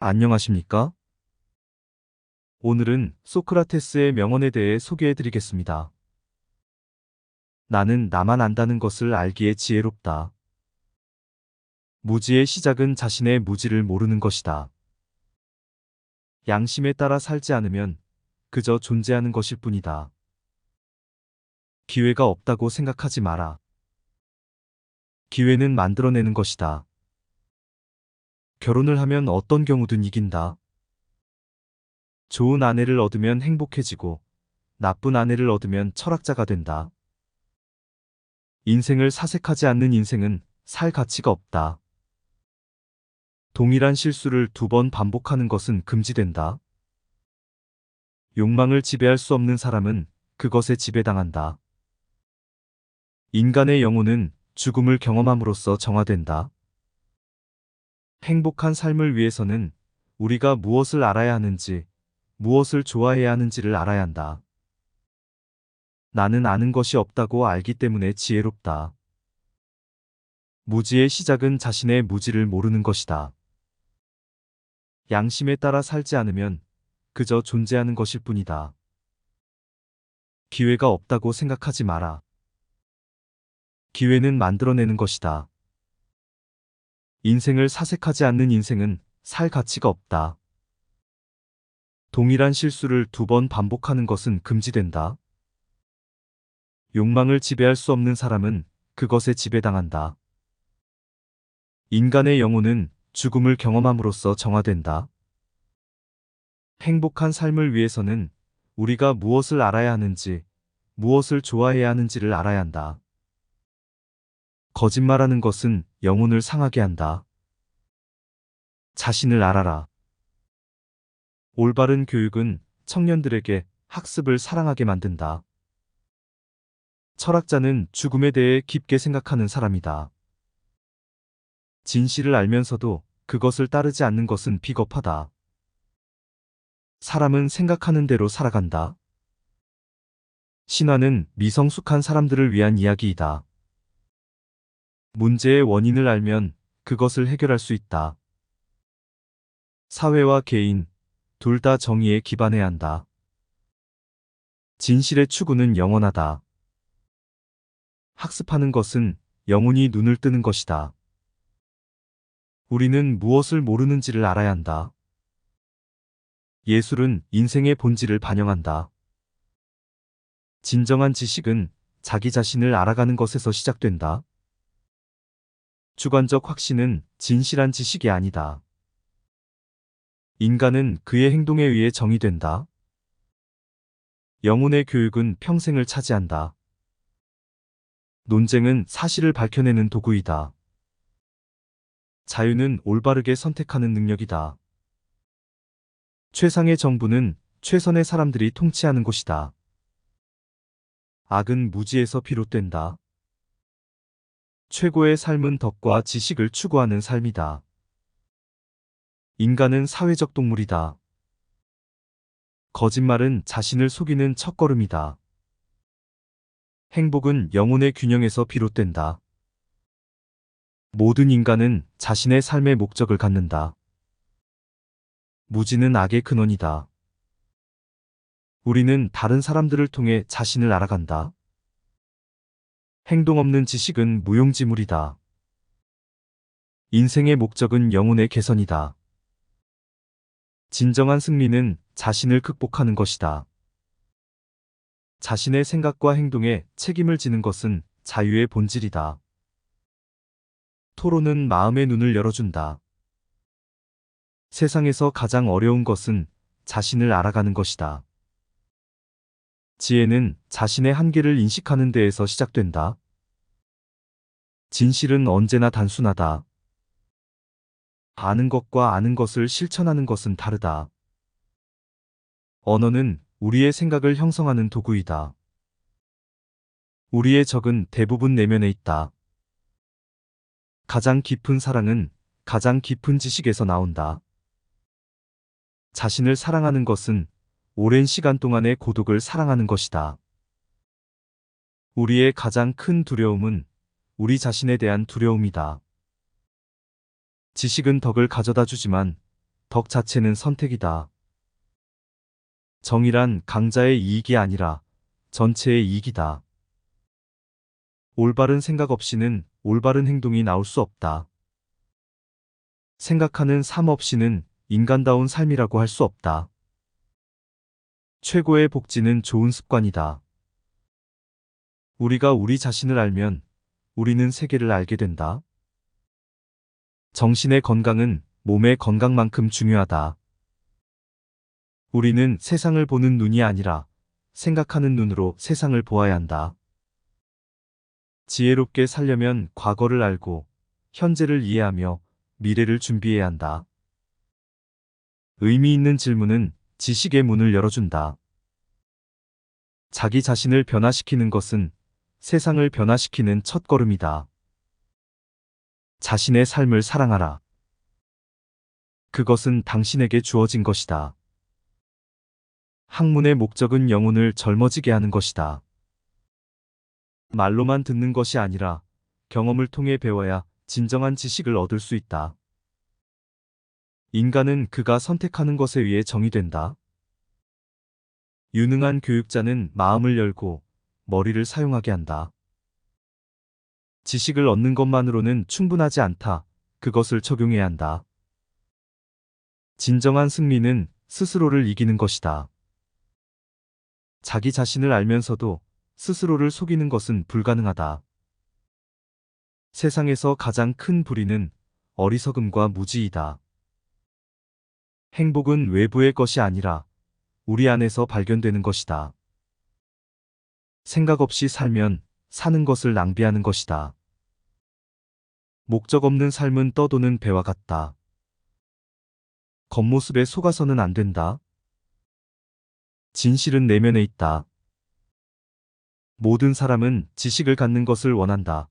안녕하십니까? 오늘은 소크라테스의 명언에 대해 소개해 드리겠습니다. 나는 나만 안다는 것을 알기에 지혜롭다. 무지의 시작은 자신의 무지를 모르는 것이다. 양심에 따라 살지 않으면 그저 존재하는 것일 뿐이다. 기회가 없다고 생각하지 마라. 기회는 만들어내는 것이다. 결혼을 하면 어떤 경우든 이긴다. 좋은 아내를 얻으면 행복해지고 나쁜 아내를 얻으면 철학자가 된다. 인생을 사색하지 않는 인생은 살 가치가 없다. 동일한 실수를 2번 반복하는 것은 금지된다. 욕망을 지배할 수 없는 사람은 그것에 지배당한다. 인간의 영혼은 죽음을 경험함으로써 정화된다. 행복한 삶을 위해서는 우리가 무엇을 알아야 하는지, 무엇을 좋아해야 하는지를 알아야 한다. 나는 아는 것이 없다고 알기 때문에 지혜롭다. 무지의 시작은 자신의 무지를 모르는 것이다. 양심에 따라 살지 않으면 그저 존재하는 것일 뿐이다. 기회가 없다고 생각하지 마라. 기회는 만들어내는 것이다. 인생을 사색하지 않는 인생은 살 가치가 없다. 동일한 실수를 2번 반복하는 것은 금지된다. 욕망을 지배할 수 없는 사람은 그것에 지배당한다. 인간의 영혼은 죽음을 경험함으로써 정화된다. 행복한 삶을 위해서는 우리가 무엇을 알아야 하는지, 무엇을 좋아해야 하는지를 알아야 한다. 거짓말하는 것은 영혼을 상하게 한다. 자신을 알아라. 올바른 교육은 청년들에게 학습을 사랑하게 만든다. 철학자는 죽음에 대해 깊게 생각하는 사람이다. 진실을 알면서도 그것을 따르지 않는 것은 비겁하다. 사람은 생각하는 대로 살아간다. 신화는 미성숙한 사람들을 위한 이야기이다. 문제의 원인을 알면 그것을 해결할 수 있다. 사회와 개인, 둘 다 정의에 기반해야 한다. 진실의 추구는 영원하다. 학습하는 것은 영혼이 눈을 뜨는 것이다. 우리는 무엇을 모르는지를 알아야 한다. 예술은 인생의 본질을 반영한다. 진정한 지식은 자기 자신을 알아가는 것에서 시작된다. 주관적 확신은 진실한 지식이 아니다. 인간은 그의 행동에 의해 정의된다. 영혼의 교육은 평생을 차지한다. 논쟁은 사실을 밝혀내는 도구이다. 자유는 올바르게 선택하는 능력이다. 최상의 정부는 최선의 사람들이 통치하는 곳이다. 악은 무지에서 비롯된다. 최고의 삶은 덕과 지식을 추구하는 삶이다. 인간은 사회적 동물이다. 거짓말은 자신을 속이는 첫걸음이다. 행복은 영혼의 균형에서 비롯된다. 모든 인간은 자신의 삶의 목적을 갖는다. 무지는 악의 근원이다. 우리는 다른 사람들을 통해 자신을 알아간다. 행동 없는 지식은 무용지물이다. 인생의 목적은 영혼의 개선이다. 진정한 승리는 자신을 극복하는 것이다. 자신의 생각과 행동에 책임을 지는 것은 자유의 본질이다. 토론은 마음의 눈을 열어준다. 세상에서 가장 어려운 것은 자신을 알아가는 것이다. 지혜는 자신의 한계를 인식하는 데에서 시작된다. 진실은 언제나 단순하다. 아는 것과 아는 것을 실천하는 것은 다르다. 언어는 우리의 생각을 형성하는 도구이다. 우리의 적은 대부분 내면에 있다. 가장 깊은 사랑은 가장 깊은 지식에서 나온다. 자신을 사랑하는 것은 오랜 시간 동안의 고독을 사랑하는 것이다. 우리의 가장 큰 두려움은 우리 자신에 대한 두려움이다. 지식은 덕을 가져다 주지만 덕 자체는 선택이다. 정의란 강자의 이익이 아니라 전체의 이익이다. 올바른 생각 없이는 올바른 행동이 나올 수 없다. 생각하는 삶 없이는 인간다운 삶이라고 할 수 없다. 최고의 복지는 좋은 습관이다. 우리가 우리 자신을 알면 우리는 세계를 알게 된다. 정신의 건강은 몸의 건강만큼 중요하다. 우리는 세상을 보는 눈이 아니라 생각하는 눈으로 세상을 보아야 한다. 지혜롭게 살려면 과거를 알고 현재를 이해하며 미래를 준비해야 한다. 의미 있는 질문은 지식의 문을 열어준다. 자기 자신을 변화시키는 것은 세상을 변화시키는 첫걸음이다. 자신의 삶을 사랑하라. 그것은 당신에게 주어진 것이다. 학문의 목적은 영혼을 젊어지게 하는 것이다. 말로만 듣는 것이 아니라 경험을 통해 배워야 진정한 지식을 얻을 수 있다. 인간은 그가 선택하는 것에 의해 정의된다. 유능한 교육자는 마음을 열고 머리를 사용하게 한다. 지식을 얻는 것만으로는 충분하지 않다. 그것을 적용해야 한다. 진정한 승리는 스스로를 이기는 것이다. 자기 자신을 알면서도 스스로를 속이는 것은 불가능하다. 세상에서 가장 큰 불의는 어리석음과 무지이다. 행복은 외부의 것이 아니라 우리 안에서 발견되는 것이다. 생각 없이 살면 사는 것을 낭비하는 것이다. 목적 없는 삶은 떠도는 배와 같다. 겉모습에 속아서는 안 된다. 진실은 내면에 있다. 모든 사람은 지식을 갖는 것을 원한다.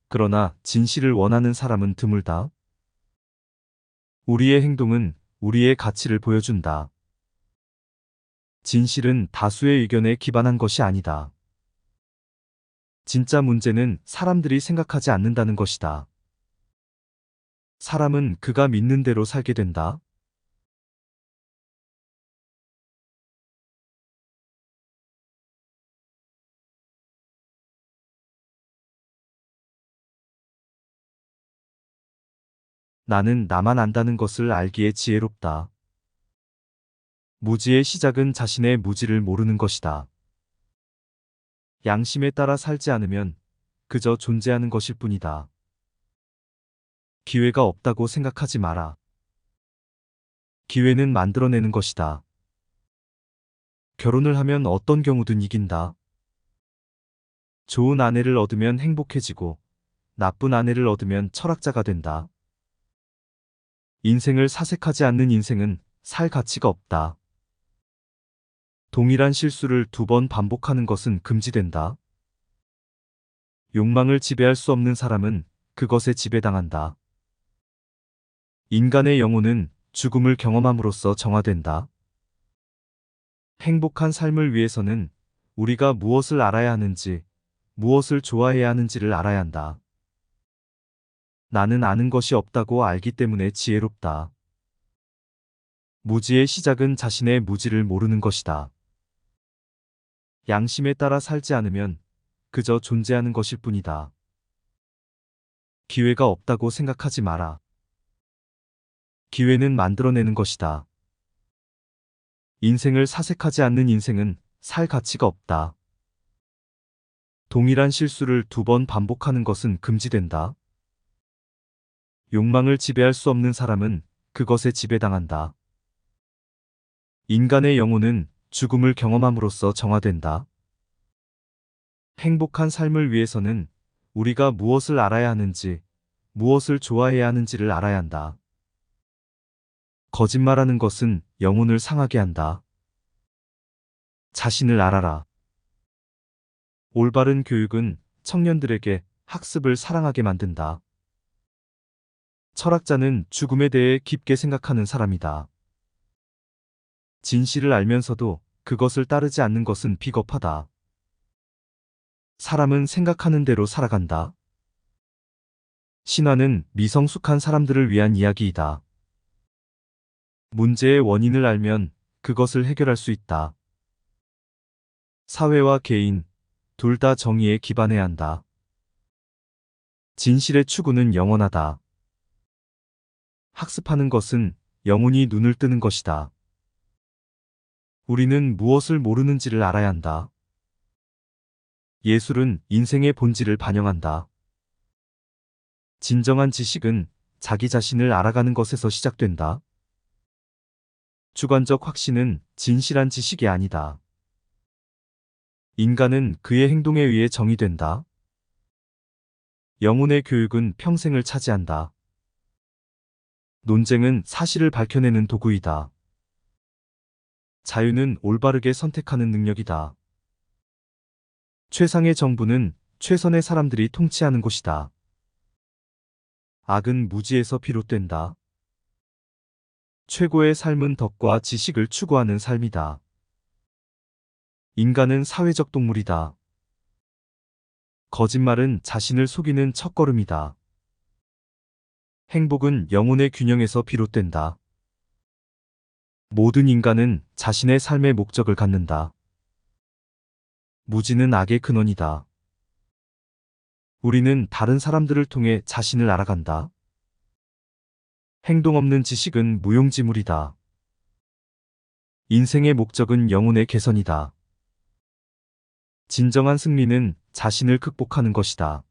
그러나 진실을 원하는 사람은 드물다. 우리의 행동은 우리의 가치를 보여준다. 진실은 다수의 의견에 기반한 것이 아니다. 진짜 문제는 사람들이 생각하지 않는다는 것이다. 사람은 그가 믿는 대로 살게 된다. 나는 나만 안다는 것을 알기에 지혜롭다. 무지의 시작은 자신의 무지를 모르는 것이다. 양심에 따라 살지 않으면 그저 존재하는 것일 뿐이다. 기회가 없다고 생각하지 마라. 기회는 만들어내는 것이다. 결혼을 하면 어떤 경우든 이긴다. 좋은 아내를 얻으면 행복해지고 나쁜 아내를 얻으면 철학자가 된다. 인생을 사색하지 않는 인생은 살 가치가 없다. 동일한 실수를 2번 반복하는 것은 금지된다. 욕망을 지배할 수 없는 사람은 그것에 지배당한다. 인간의 영혼은 죽음을 경험함으로써 정화된다. 행복한 삶을 위해서는 우리가 무엇을 알아야 하는지, 무엇을 좋아해야 하는지를 알아야 한다. 나는 아는 것이 없다고 알기 때문에 지혜롭다. 무지의 시작은 자신의 무지를 모르는 것이다. 양심에 따라 살지 않으면 그저 존재하는 것일 뿐이다. 기회가 없다고 생각하지 마라. 기회는 만들어내는 것이다. 인생을 사색하지 않는 인생은 살 가치가 없다. 동일한 실수를 2번 반복하는 것은 금지된다. 욕망을 지배할 수 없는 사람은 그것에 지배당한다. 인간의 영혼은 죽음을 경험함으로써 정화된다. 행복한 삶을 위해서는 우리가 무엇을 알아야 하는지, 무엇을 좋아해야 하는지를 알아야 한다. 거짓말하는 것은 영혼을 상하게 한다. 자신을 알아라. 올바른 교육은 청년들에게 학습을 사랑하게 만든다. 철학자는 죽음에 대해 깊게 생각하는 사람이다. 진실을 알면서도 그것을 따르지 않는 것은 비겁하다. 사람은 생각하는 대로 살아간다. 신화는 미성숙한 사람들을 위한 이야기이다. 문제의 원인을 알면 그것을 해결할 수 있다. 사회와 개인, 둘 다 정의에 기반해야 한다. 진실의 추구는 영원하다. 학습하는 것은 영원히 눈을 뜨는 것이다. 우리는 무엇을 모르는지를 알아야 한다. 예술은 인생의 본질을 반영한다. 진정한 지식은 자기 자신을 알아가는 것에서 시작된다. 주관적 확신은 진실한 지식이 아니다. 인간은 그의 행동에 의해 정의된다. 영혼의 교육은 평생을 차지한다. 논쟁은 사실을 밝혀내는 도구이다. 자유는 올바르게 선택하는 능력이다. 최상의 정부는 최선의 사람들이 통치하는 곳이다. 악은 무지에서 비롯된다. 최고의 삶은 덕과 지식을 추구하는 삶이다. 인간은 사회적 동물이다. 거짓말은 자신을 속이는 첫걸음이다. 행복은 영혼의 균형에서 비롯된다. 모든 인간은 자신의 삶의 목적을 갖는다. 무지는 악의 근원이다. 우리는 다른 사람들을 통해 자신을 알아간다. 행동 없는 지식은 무용지물이다. 인생의 목적은 영혼의 개선이다. 진정한 승리는 자신을 극복하는 것이다.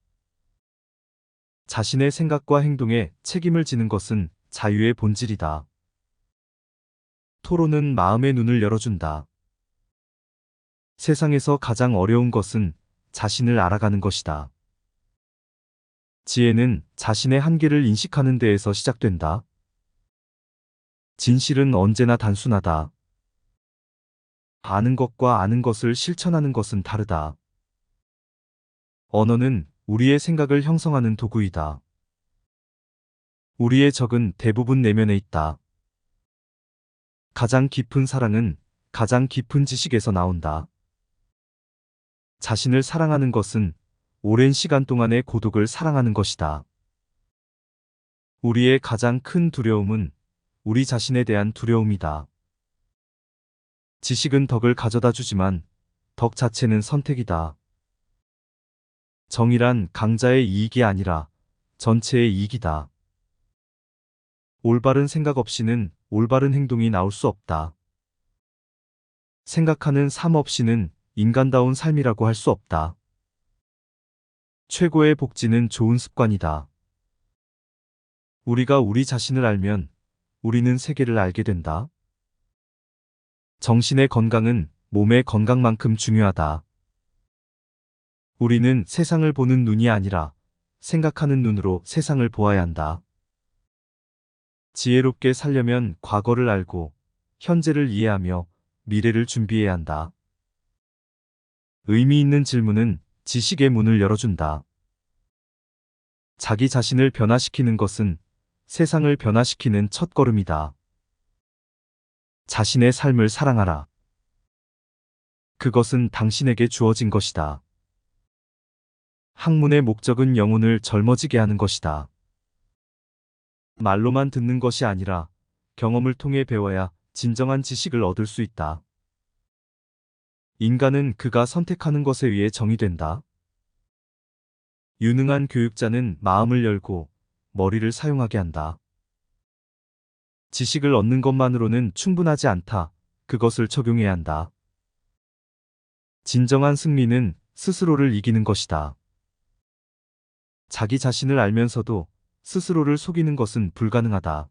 자신의 생각과 행동에 책임을 지는 것은 자유의 본질이다. 토론은 마음의 눈을 열어준다. 세상에서 가장 어려운 것은 자신을 알아가는 것이다. 지혜는 자신의 한계를 인식하는 데에서 시작된다. 진실은 언제나 단순하다. 아는 것과 아는 것을 실천하는 것은 다르다. 언어는 우리의 생각을 형성하는 도구이다. 우리의 적은 대부분 내면에 있다. 가장 깊은 사랑은 가장 깊은 지식에서 나온다. 자신을 사랑하는 것은 오랜 시간 동안의 고독을 사랑하는 것이다. 우리의 가장 큰 두려움은 우리 자신에 대한 두려움이다. 지식은 덕을 가져다 주지만 덕 자체는 선택이다. 정의란 강자의 이익이 아니라 전체의 이익이다. 올바른 생각 없이는 올바른 행동이 나올 수 없다. 생각하는 삶 없이는 인간다운 삶이라고 할 수 없다. 최고의 복지는 좋은 습관이다. 우리가 우리 자신을 알면 우리는 세계를 알게 된다. 정신의 건강은 몸의 건강만큼 중요하다. 우리는 세상을 보는 눈이 아니라 생각하는 눈으로 세상을 보아야 한다. 지혜롭게 살려면 과거를 알고 현재를 이해하며 미래를 준비해야 한다. 의미 있는 질문은 지식의 문을 열어준다. 자기 자신을 변화시키는 것은 세상을 변화시키는 첫걸음이다. 자신의 삶을 사랑하라. 그것은 당신에게 주어진 것이다. 학문의 목적은 영혼을 젊어지게 하는 것이다. 말로만 듣는 것이 아니라 경험을 통해 배워야 진정한 지식을 얻을 수 있다. 인간은 그가 선택하는 것에 의해 정의된다. 유능한 교육자는 마음을 열고 머리를 사용하게 한다. 지식을 얻는 것만으로는 충분하지 않다. 그것을 적용해야 한다. 진정한 승리는 스스로를 이기는 것이다. 자기 자신을 알면서도 스스로를 속이는 것은 불가능하다.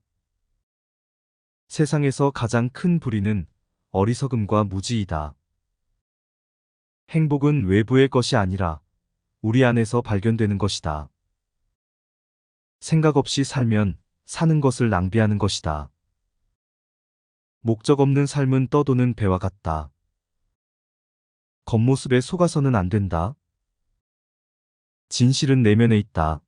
세상에서 가장 큰 불의는 어리석음과 무지이다. 행복은 외부의 것이 아니라 우리 안에서 발견되는 것이다. 생각 없이 살면 사는 것을 낭비하는 것이다. 목적 없는 삶은 떠도는 배와 같다. 겉모습에 속아서는 안 된다. 진실은 내면에 있다.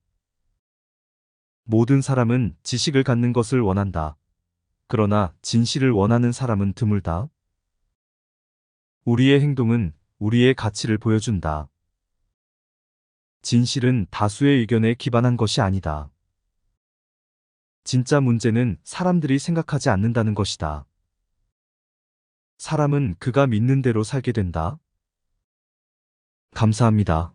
모든 사람은 지식을 갖는 것을 원한다. 그러나 진실을 원하는 사람은 드물다. 우리의 행동은 우리의 가치를 보여준다. 진실은 다수의 의견에 기반한 것이 아니다. 진짜 문제는 사람들이 생각하지 않는다는 것이다. 사람은 그가 믿는 대로 살게 된다. 감사합니다.